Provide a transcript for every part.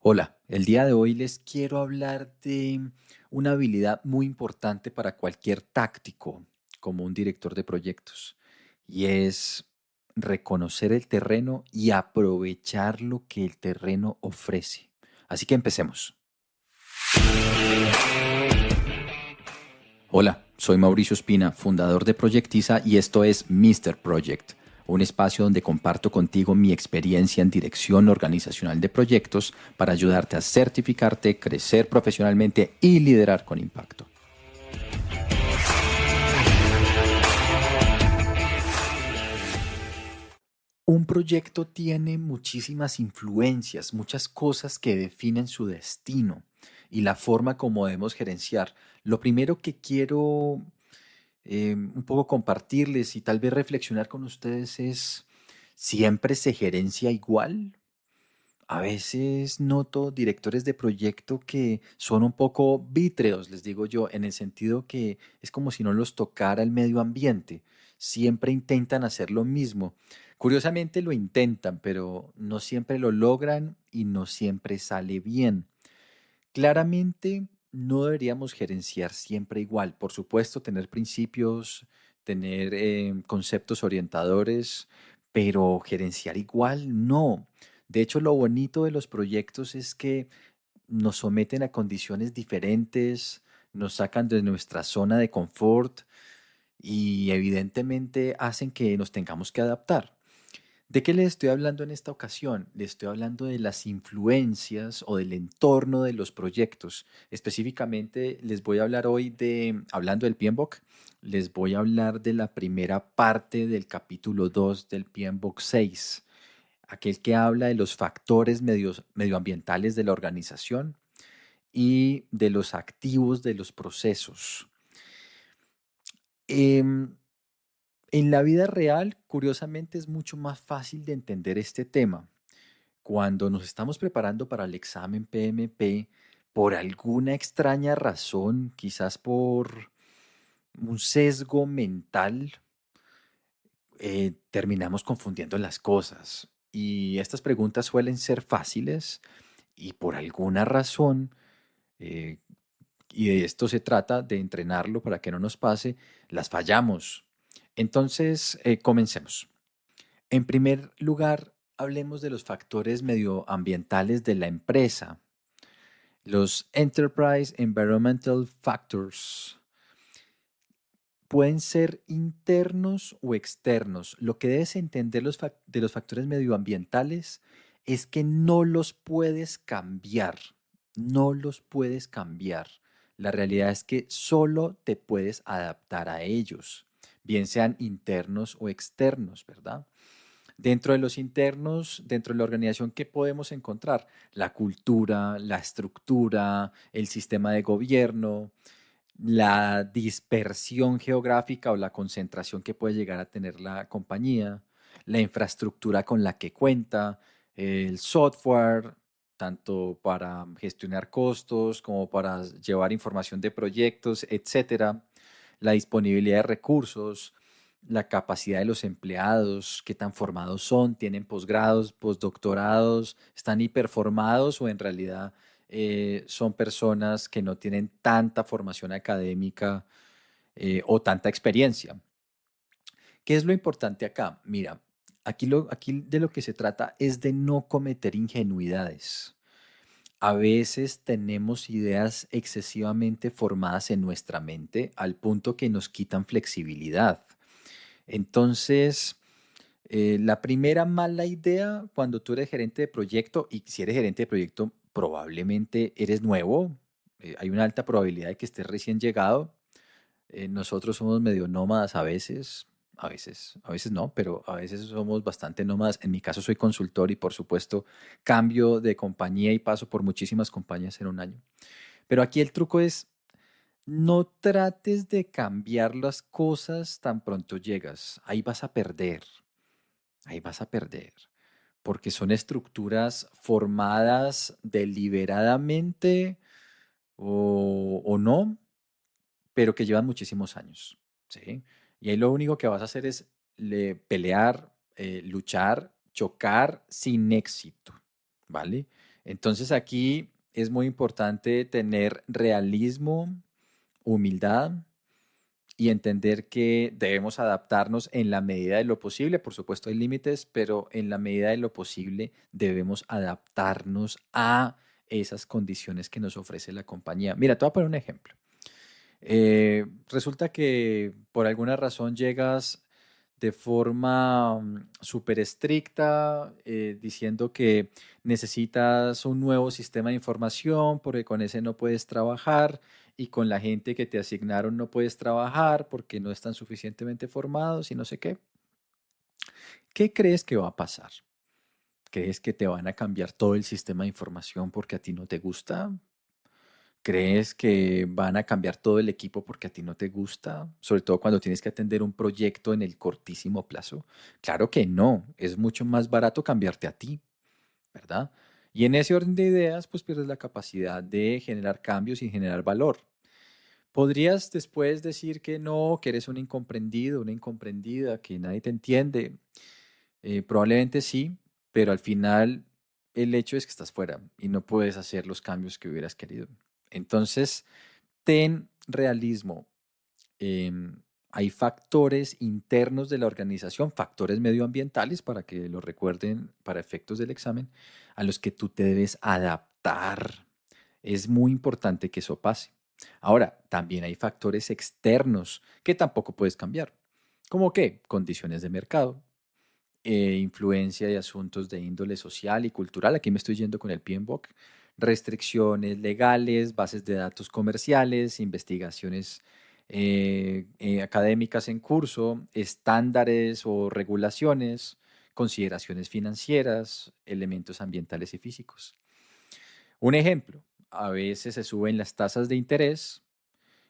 Hola, el día de hoy les quiero hablar de una habilidad muy importante para cualquier táctico, como un director de proyectos, y es reconocer el terreno y aprovechar lo que el terreno ofrece. Así que empecemos. Hola, soy Mauricio Espina, fundador de Proyectiza y esto es Mr. Project, un espacio donde comparto contigo mi experiencia en dirección organizacional de proyectos para ayudarte a certificarte, crecer profesionalmente y liderar con impacto. Un proyecto tiene muchísimas influencias, muchas cosas que definen su destino y la forma como debemos gerenciar. Lo primero que quiero un poco compartirles y tal vez reflexionar con ustedes es, ¿siempre se gerencia igual? A veces noto directores de proyecto que son un poco vítreos, les digo yo, en el sentido que es como si no los tocara el medio ambiente. Siempre intentan hacer lo mismo. Curiosamente lo intentan, pero no siempre lo logran y no siempre sale bien. Claramente no deberíamos gerenciar siempre igual. Por supuesto, tener principios, tener conceptos orientadores, pero gerenciar igual no. De hecho, lo bonito de los proyectos es que nos someten a condiciones diferentes, nos sacan de nuestra zona de confort y evidentemente hacen que nos tengamos que adaptar. ¿De qué les estoy hablando en esta ocasión? Les estoy hablando de las influencias o del entorno de los proyectos. Específicamente les voy a hablar hoy de, hablando del PMBOK, les voy a hablar de la primera parte del capítulo 2 del PMBOK 6, aquel que habla de los factores medioambientales de la organización y de los activos de los procesos. Em, en la vida real, curiosamente, es mucho más fácil de entender este tema. Cuando nos estamos preparando para el examen PMP, por alguna extraña razón, quizás por un sesgo mental, terminamos confundiendo las cosas. Y estas preguntas suelen ser fáciles y por alguna razón, eh, y de esto se trata, de entrenarlo para que no nos pase, las fallamos. Entonces, comencemos. En primer lugar, hablemos de los factores medioambientales de la empresa, los Enterprise Environmental Factors. Pueden ser internos o externos. Lo que debes entender de los factores medioambientales es que no los puedes cambiar. No los puedes cambiar. La realidad es que solo te puedes adaptar a ellos, bien sean internos o externos, ¿verdad? Dentro de los internos, dentro de la organización, ¿qué podemos encontrar? La cultura, la estructura, el sistema de gobierno, la dispersión geográfica o la concentración que puede llegar a tener la compañía, la infraestructura con la que cuenta, el software, tanto para gestionar costos como para llevar información de proyectos, etcétera, la disponibilidad de recursos, la capacidad de los empleados, qué tan formados son, tienen posgrados, postdoctorados, están hiperformados o en realidad son personas que no tienen tanta formación académica o tanta experiencia. ¿Qué es lo importante acá? Mira, aquí de lo que se trata es de no cometer ingenuidades. A veces tenemos ideas excesivamente formadas en nuestra mente al punto que nos quitan flexibilidad. Entonces, la primera mala idea cuando tú eres gerente de proyecto, y si eres gerente de proyecto, probablemente eres nuevo, hay una alta probabilidad de que estés recién llegado. Nosotros somos medio nómadas a veces no, pero a veces somos bastante nómadas. En mi caso soy consultor y por supuesto cambio de compañía y paso por muchísimas compañías en un año. Pero aquí el truco es no trates de cambiar las cosas tan pronto llegas. Ahí vas a perder. Ahí vas a perder, porque son estructuras formadas deliberadamente o no, pero que llevan muchísimos años, ¿sí? Y ahí lo único que vas a hacer es pelear, luchar, chocar sin éxito, ¿vale? Entonces aquí es muy importante tener realismo, humildad y entender que debemos adaptarnos en la medida de lo posible. Por supuesto hay límites, pero en la medida de lo posible debemos adaptarnos a esas condiciones que nos ofrece la compañía. Mira, te voy a poner un ejemplo. Resulta que por alguna razón llegas de forma súper estricta, diciendo que necesitas un nuevo sistema de información porque con ese no puedes trabajar y con la gente que te asignaron no puedes trabajar porque no están suficientemente formados y no sé qué. ¿Qué crees que va a pasar? ¿Crees que te van a cambiar todo el sistema de información porque a ti no te gusta? ¿Crees que van a cambiar todo el equipo porque a ti no te gusta? Sobre todo cuando tienes que atender un proyecto en el cortísimo plazo. Claro que no, es mucho más barato cambiarte a ti, ¿verdad? Y en ese orden de ideas, pues pierdes la capacidad de generar cambios y generar valor. Podrías después decir que no, que eres un incomprendido, una incomprendida, que nadie te entiende. Probablemente sí, pero al final el hecho es que estás fuera y no puedes hacer los cambios que hubieras querido. Entonces, ten realismo. Hay factores internos de la organización, factores medioambientales, para que lo recuerden para efectos del examen, a los que tú te debes adaptar. Es muy importante que eso pase. Ahora, también hay factores externos que tampoco puedes cambiar. ¿Cómo qué? Condiciones de mercado, influencia de asuntos de índole social y cultural. Aquí me estoy yendo con el PMBOK. Restricciones legales, bases de datos comerciales, investigaciones académicas en curso, estándares o regulaciones, consideraciones financieras, elementos ambientales y físicos. Un ejemplo, a veces se suben las tasas de interés,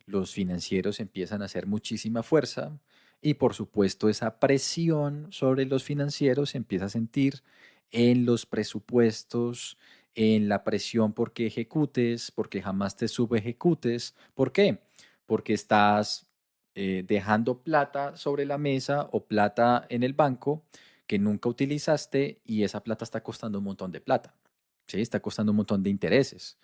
los financieros empiezan a hacer muchísima fuerza y por supuesto esa presión sobre los financieros se empieza a sentir en los presupuestos, en la presión porque ejecutes, porque jamás te subejecutes. ¿Por qué? Porque estás dejando plata sobre la mesa o plata en el banco que nunca utilizaste y esa plata está costando un montón de plata. ¿Sí? Está costando un montón de intereses.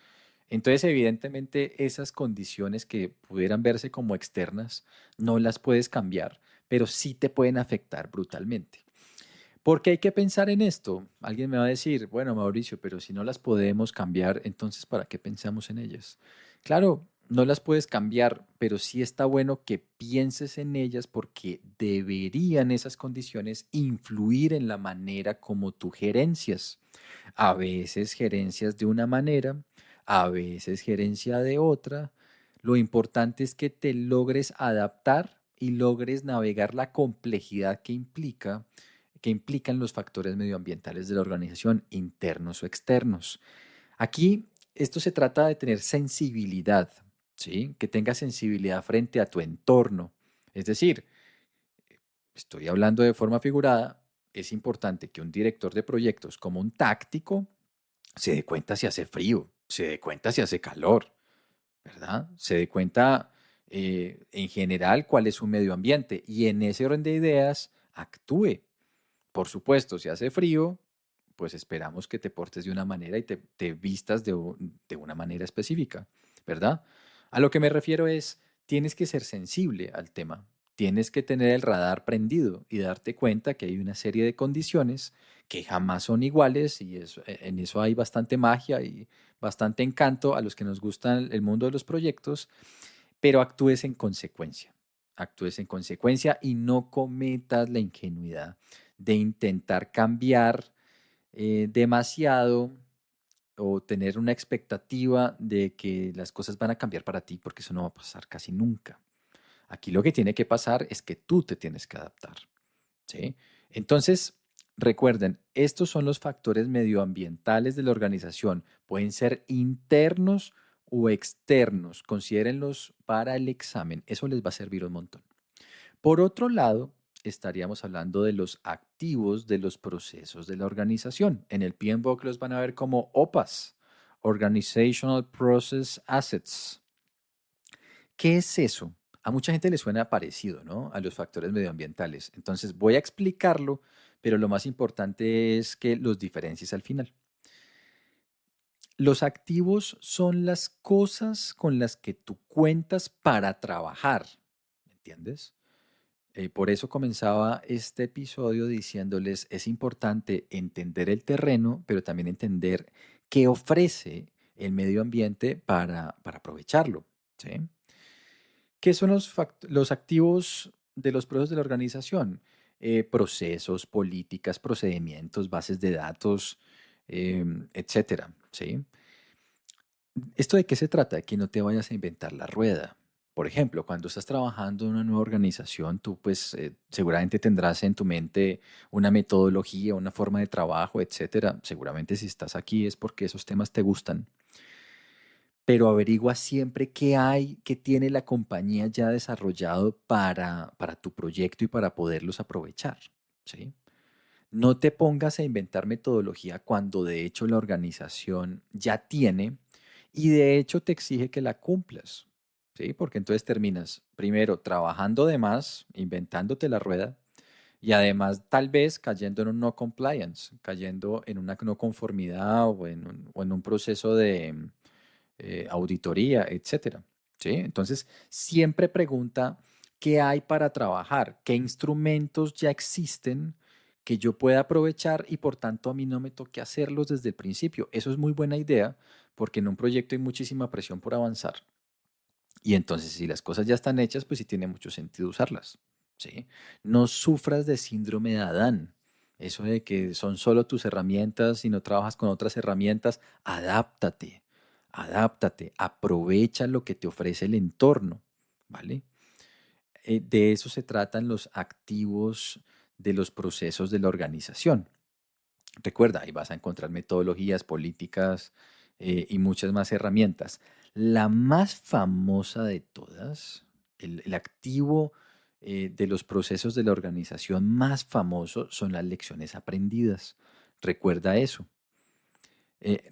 Entonces, evidentemente, esas condiciones que pudieran verse como externas, no las puedes cambiar, pero sí te pueden afectar brutalmente. ¿Por qué hay que pensar en esto? Alguien me va a decir, bueno, Mauricio, pero si no las podemos cambiar, entonces ¿para qué pensamos en ellas? Claro, no las puedes cambiar, pero sí está bueno que pienses en ellas porque deberían esas condiciones influir en la manera como tú gerencias. A veces gerencias de una manera, a veces gerencia de otra. Lo importante es que te logres adaptar y logres navegar la complejidad que implican los factores medioambientales de la organización, internos o externos. Aquí esto se trata de tener sensibilidad, ¿sí? Que tengas sensibilidad frente a tu entorno. Es decir, estoy hablando de forma figurada, es importante que un director de proyectos como un táctico se dé cuenta si hace frío, se dé cuenta si hace calor, ¿verdad? Se dé cuenta en general cuál es su medio ambiente y en ese orden de ideas actúe. Por supuesto, si hace frío, pues esperamos que te portes de una manera y te vistas de una manera específica, ¿verdad? A lo que me refiero es, tienes que ser sensible al tema, tienes que tener el radar prendido y darte cuenta que hay una serie de condiciones que jamás son iguales y en eso hay bastante magia y bastante encanto a los que nos gustan el mundo de los proyectos, pero actúes en consecuencia. Actúes en consecuencia y no cometas la ingenuidad de intentar cambiar demasiado o tener una expectativa de que las cosas van a cambiar para ti, porque eso no va a pasar casi nunca. Aquí lo que tiene que pasar es que tú te tienes que adaptar. ¿Sí? Entonces, recuerden, estos son los factores medioambientales de la organización. Pueden ser internos o externos. Considérenlos para el examen. Eso les va a servir un montón. Por otro lado, estaríamos hablando de los activos de los procesos de la organización. En el PMBOK los van a ver como OPAs, Organizational Process Assets. ¿Qué es eso? A mucha gente le suena parecido, ¿no? A los factores medioambientales. Entonces voy a explicarlo, pero lo más importante es que los diferencies al final. Los activos son las cosas con las que tú cuentas para trabajar, ¿me entiendes? Por eso comenzaba este episodio diciéndoles, es importante entender el terreno, pero también entender qué ofrece el medio ambiente para aprovecharlo, ¿sí? ¿Qué son los activos de los procesos de la organización? Procesos, políticas, procedimientos, bases de datos, etcétera, ¿sí? ¿Esto de qué se trata? De que no te vayas a inventar la rueda. Por ejemplo, cuando estás trabajando en una nueva organización, tú pues seguramente tendrás en tu mente una metodología, una forma de trabajo, etcétera. Seguramente si estás aquí es porque esos temas te gustan, pero averigua siempre qué hay, qué tiene la compañía ya desarrollado para tu proyecto y para poderlos aprovechar, ¿sí? No te pongas a inventar metodología cuando de hecho la organización ya tiene y de hecho te exige que la cumplas, ¿sí? Porque entonces terminas primero trabajando de más, inventándote la rueda y además tal vez cayendo en un no compliance, cayendo en una no conformidad o en un proceso de auditoría, etcétera, ¿sí? Entonces, siempre pregunta qué hay para trabajar, qué instrumentos ya existen que yo pueda aprovechar y por tanto a mí no me toque hacerlos desde el principio. Eso es muy buena idea porque en un proyecto hay muchísima presión por avanzar. Y entonces, si las cosas ya están hechas, pues sí tiene mucho sentido usarlas, ¿sí? No sufras de síndrome de Adán. Eso de que son solo tus herramientas y no trabajas con otras herramientas, adáptate, adáptate, aprovecha lo que te ofrece el entorno, ¿vale? De eso se tratan los activos de los procesos de la organización. Recuerda, ahí vas a encontrar metodologías, políticas y muchas más herramientas. La más famosa de todas, el activo de los procesos de la organización más famoso son las lecciones aprendidas. Recuerda eso.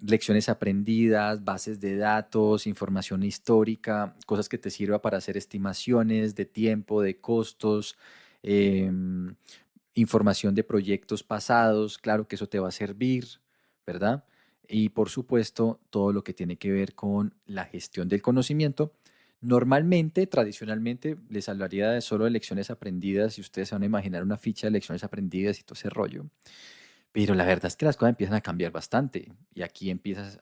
Lecciones aprendidas, bases de datos, información histórica, cosas que te sirva para hacer estimaciones de tiempo, de costos, em, información de proyectos pasados, claro que eso te va a servir, ¿verdad? Y por supuesto, todo lo que tiene que ver con la gestión del conocimiento. Normalmente, tradicionalmente, les hablaría de solo de lecciones aprendidas y ustedes se van a imaginar una ficha de lecciones aprendidas y todo ese rollo. Pero la verdad es que las cosas empiezan a cambiar bastante y aquí empieza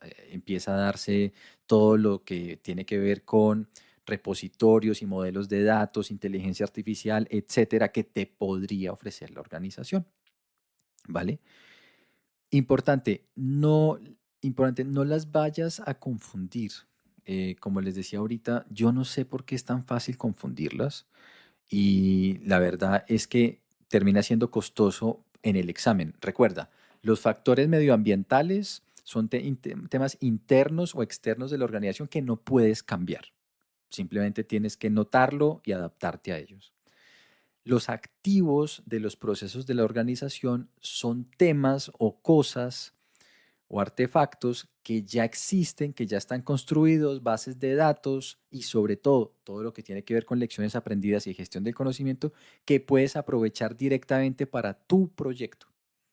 a darse todo lo que tiene que ver con repositorios y modelos de datos, inteligencia artificial, etcétera, que te podría ofrecer la organización, ¿vale? Importante, no las vayas a confundir. Como les decía ahorita, yo no sé por qué es tan fácil confundirlas y la verdad es que termina siendo costoso en el examen. Recuerda, los factores medioambientales son temas internos o externos de la organización que no puedes cambiar. Simplemente tienes que notarlo y adaptarte a ellos. Los activos de los procesos de la organización son temas o cosas o artefactos que ya existen, que ya están construidos, bases de datos y sobre todo todo lo que tiene que ver con lecciones aprendidas y gestión del conocimiento que puedes aprovechar directamente para tu proyecto.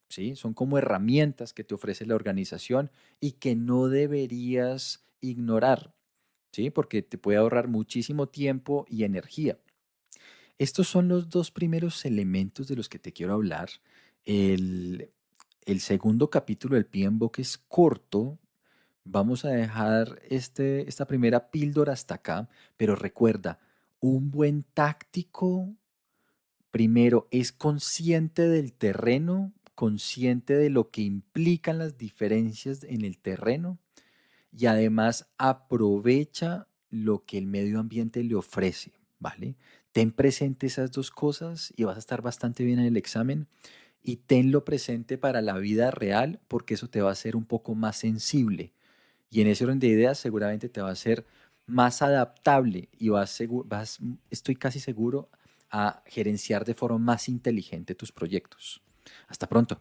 ¿Sí? Son como herramientas que te ofrece la organización y que no deberías ignorar, ¿sí? Porque te puede ahorrar muchísimo tiempo y energía. Estos son los dos primeros elementos de los que te quiero hablar. El, el segundo capítulo del PMBOK es corto. Vamos a dejar esta primera píldora hasta acá, pero recuerda, un buen táctico, primero, es consciente del terreno, consciente de lo que implican las diferencias en el terreno y además aprovecha lo que el medio ambiente le ofrece, ¿vale? Ten presente esas dos cosas y vas a estar bastante bien en el examen y tenlo presente para la vida real porque eso te va a hacer un poco más sensible y en ese orden de ideas seguramente te va a hacer más adaptable y estoy casi seguro, a gerenciar de forma más inteligente tus proyectos. Hasta pronto.